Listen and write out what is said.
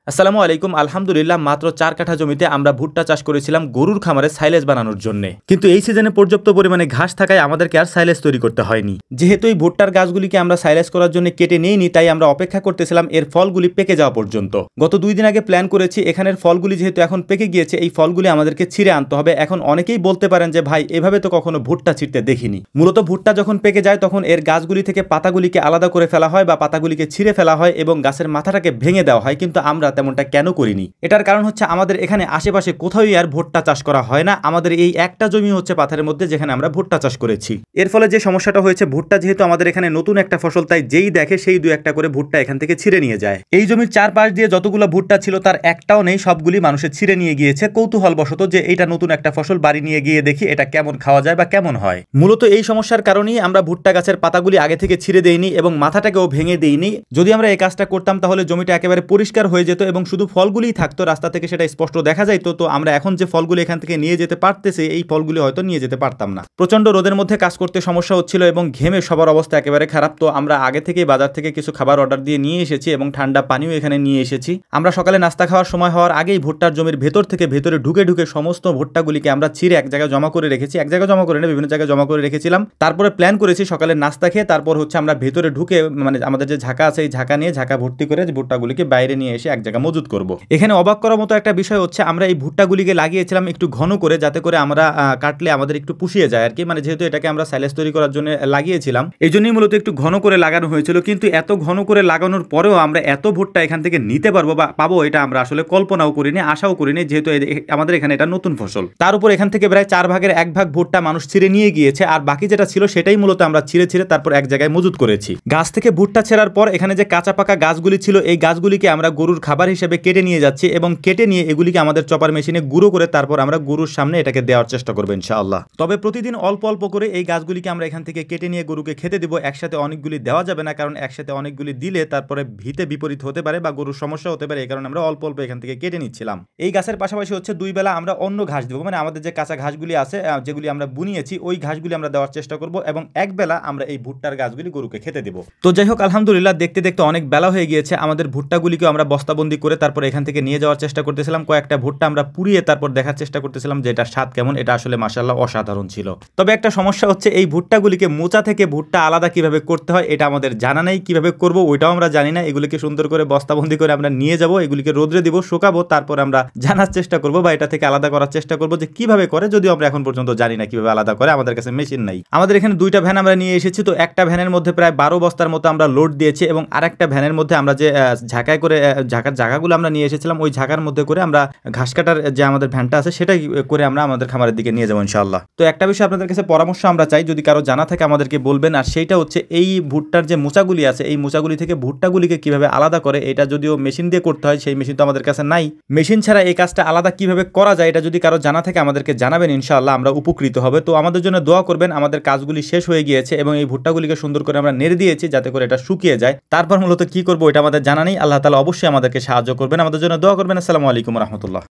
আসসালামু আলাইকুম। আলহামদুলিল্লাহ মাত্র 4 কাঠা জমিতে আমরা ভুট্টা চাষ করেছিলাম গরুর খামারে সাইলেজ বানানোর জন্য। কিন্তু এই সিজনে পর্যাপ্ত পরিমাণে ঘাস থাকায় আমাদেরকে আর সাইলেজ তৈরি করতে হয়নি। যেহেতু এই ভুট্টার গাছগুলিকে আমরা সাইলেজ করার জন্য কেটে নিইনি, তাই আমরা অপেক্ষা করতেছিলাম এর ফলগুলি পেকে যাওয়া পর্যন্ত। গত 2 দিন আগে প্ল্যান করেছি এখানের ফলগুলি যেহেতু এখন পেকে গিয়েছে, এই ফলগুলি আমাদেরকে ছিঁড়ে আনতে হবে। এখন অনেকেই বলতে পারেন যে ভাই এভাবে তো কখনো ভুট্টা ছিঁড়তে দেখিনি। মূলত ভুট্টা যখন পেকে যায় তখন এর গাছগুলি থেকে পাতাগুলিকে আলাদা করে ফেলা হয় বা পাতাগুলিকে ছিঁড়ে ফেলা হয় এবং গাছের মাথাটাকে ভেঙে দেওয়া হয়, কিন্তু আমরা তেমনটা কেন করি? এটার কারণ হচ্ছে আমাদের এখানে আশেপাশে কোথাও আর ভুট্টা চাষ করা হয় না। আমাদের এই একটা জমি হচ্ছে পাথারের মধ্যে যেখানে আমরা ভুট্টা চাষ করেছি। এর ফলে যে সমস্যাটা হয়েছে, ভুট্টা যেহেতু আমাদের এখানে নতুন একটা ফসল, তাই যেই দেখে সেই 2-1টা করে ভুট্টা এখান থেকে ছিঁড়ে নিয়ে যায়। এই জমির চারপাশ দিয়ে যতগুলো ভুট্টা ছিল তার একটাও নেই, সবগুলি মানুষের ছিঁড়ে নিয়ে গিয়েছে কৌতূহলবশত যে এটা নতুন একটা ফসল, বাড়ি নিয়ে গিয়ে দেখি এটা কেমন খাওয়া যায় বা কেমন হয়। মূলত এই সমস্যার কারণেই আমরা ভুট্টা গাছের পাতাগুলি আগে থেকে ছিঁড়ে দেইনি এবং মাথাটাকেও ভেঙে দেইনি। যদি আমরা এই কাজটা করতাম তাহলে জমিটা একেবারে পরিষ্কার হয়ে যেত এবং শুধু ফলগুলি থাকতো, রাস্তা থেকে সেটা স্পষ্ট দেখা যাইতো। তো আমরা এখন যে ফলগুলি এখান থেকে নিয়ে যেতে পারতেছি, এই ফলগুলি হয়তো নিয়ে যেতে পারতাম না। প্রচন্ড রোদের মধ্যে কাজ করতে সমস্যা হচ্ছিল এবং ঘেমে সবার অবস্থা একেবারে খারাপ। তো আমরা আগে থেকে বাজার থেকে কিছু খাবার অর্ডার দিয়ে নিয়ে এসেছি এবং ঠান্ডা পানিও এখানে নিয়ে এসেছি। আমরা সকালে নাস্তা খাওয়ার সময় হওয়ার আগেই ভুট্টার জমির ভেতর থেকে ভেতরে ঢুকে ঢুকে সমস্ত ভুট্টাগুলিকে আমরা ছিঁড়ে এক জায়গায় জমা করে রেখেছি। এক জায়গায় জমা করে না, বিভিন্ন জায়গায় জমা করে রেখেছিলাম। তারপরে প্ল্যান করেছি সকালে নাস্তা খেয়ে তারপর হচ্ছে আমরা ভেতরে ঢুকে, মানে আমাদের যে ঝাঁকা আছে এই ঝাঁকা নিয়ে ঝাঁকা ভর্তি করে ভুট্টাগুলিকে বাইরে নিয়ে এসে এক জায়গায় মজুত করব। এখানে অবাক করার মতো একটা বিষয় হচ্ছে, আমরা এই ভুট্টাগুলিকে লাগিয়েছিলাম একটু ঘন করে, যাতে করে আমরা কাটলে আমাদের একটু পুষিয়ে যায় আর কি। মানে যেহেতু এটাকে আমরা সাইলেজ তৈরি করার জন্য লাগিয়েছিলাম, এই জন্যই মূলত একটু ঘন করে লাগানো হয়েছিল। কিন্তু এত ঘন করে লাগানোর পরেও আমরা এত ভুট্টা এখান থেকে নিতে পারবো বা পাবো, এটা আমরা আসলে কল্পনাও করিনি, আশাও করিনি, যেহেতু আমাদের এখানে এটা নতুন ফসল। তার উপর এখান থেকে প্রায় 4 ভাগের 1 ভাগ ভুট্টা মানুষ ছিঁড়ে নিয়ে গিয়েছে, আর বাকি যেটা ছিল সেটাই মূলত আমরা ছিঁড়ে ছিঁড়ে তারপর এক জায়গায় মজুত করেছি। গাছ থেকে ভুট্টা ছেঁড়ার পর এখানে যে কাঁচা পাকা গাছগুলি ছিল, এই গাছগুলিকে আমরা গরুর খাবার হিসেবে কেটে নিয়ে যাচ্ছি এবং কেটে নিয়ে এগুলিকে আমাদের চপার মেশিনে গুঁড়ো করে তারপর আমরা গরুর সামনে এটাকে দেওয়ার চেষ্টা করবো ইনশাআল্লাহ। তবে প্রতিদিন অল্প অল্প করে এই গাছগুলিকে আমরা এখান থেকে কেটে নিয়ে গরুকে খেতে দিব। একসাথে অনেকগুলি দেওয়া যাবে না, কারণ একসাথে অনেকগুলি দিলে তারপরে ভিতে বিপরীত হতে পারে বা গরুর সমস্যা হতে পারে। এই কারণে আমরা অল্প অল্প এখান থেকে কেটে নিচ্ছিলাম। এই গাছের পাশাপাশি হচ্ছে 2 বেলা আমরা অন্য ঘাস দেবো, মানে আমাদের যে কাঁচা ঘাসগুলি আছে যেগুলি আমরা বুনিয়েছি ওই ঘাসগুলি আমরা দেওয়ার চেষ্টা করব এবং 1 বেলা আমরা এই ভুট্টার গাছগুলি গরুকে খেতে দেবো। তো যাই হোক, আলহামদুলিল্লাহ দেখতে দেখতে অনেক বেলা হয়ে গিয়েছে। আমাদের ভুট্টাগুলিকে আমরা বস্তাবন্দি করে তারপর এখান থেকে নিয়ে যাওয়ার চেষ্টা করতেছিলাম। কয়েকটা ভুট্টা আমরা পুড়িয়ে তারপর দেখার চেষ্টা করতেছিলাম যে এটা স্বাদ কেমন। এটা আসলে মাশাআল্লাহ অসাধারণ ছিল। তবে একটা সমস্যা হচ্ছে, এই ভুট্টাগুলিকে মোচা থেকে ভুট্টা আলাদা কিভাবে করতে হয় এটা আমাদের জানা নেই। কিভাবে করব ওইটাও আমরা জানি না। এগুলিকে সুন্দর করে বস্তাবন্দি করে আমরা নিয়ে যাব, এগুলিকে রোদ্রে দিব, শুকাবো, তারপর আমরা জানার চেষ্টা করব বা এটা থেকে আলাদা করার চেষ্টা করব যে কিভাবে করে, যদিও আমরা এখন পর্যন্ত জানি না কিভাবে আলাদা করে। আমাদের কাছে মেশিন নাই। আমাদের এখানে 2টা ভ্যান আমরা নিয়ে এসেছি। তো একটা ভ্যানের মধ্যে প্রায় 12 বস্তার মতো আমরা লোড দিয়েছি এবং আরেকটা ভ্যানের মধ্যে আমরা যে ঝাঁকায় করে ঝাঁকার জায়গাগুলো আমরা নিয়ে এসেছিলাম, ওই ঝাঁকার মধ্যে করে আমরা ঘাস কাটার যে আমাদের ভ্যানটা আছে সেটাই করে আমরা আমাদের খামারের দিকে নিয়ে যাবো ইনশাআল্লাহ। তো একটা বিষয় আপনাদের কাছে পরামর্শ আমরা চাই, যদি কারো জানা থাকে আমাদেরকে বলবেন। আর সেইটা হচ্ছে, এই ভুট্টার যে মোচাগুলি আছে এই মোচাগুলি থেকে ভুট্টাগুলিকে কিভাবে আলাদা করে, এটা যদিও মেশিন দিয়ে করতে হয়, সেই মেশিন তো আমাদের কাছে নাই। মেশিন ছাড়া এই কাজটা আলাদা কিভাবে করা যায়, এটা যদি কারো জানা থাকে আমাদেরকে জানাবেন, ইনশাআল্লাহ আমরা উপকৃত হবে। তো আমাদের জন্য দোয়া করবেন। আমাদের কাজগুলি শেষ হয়ে গিয়েছে এবং এই ভুট্টাগুলিকে সুন্দর করে আমরা নেড়ে দিয়েছি যাতে করে এটা শুকিয়ে যায়। তারপর মূলত কি করবো এটা আমাদের জানা নেই। আল্লাহ তাআলা অবশ্যই আমাদেরকে সাহায্য করবেন। আমাদের জন্য দোয়া করবেন। আসসালামু আলাইকুম ওয়া রাহমাতুল্লাহ।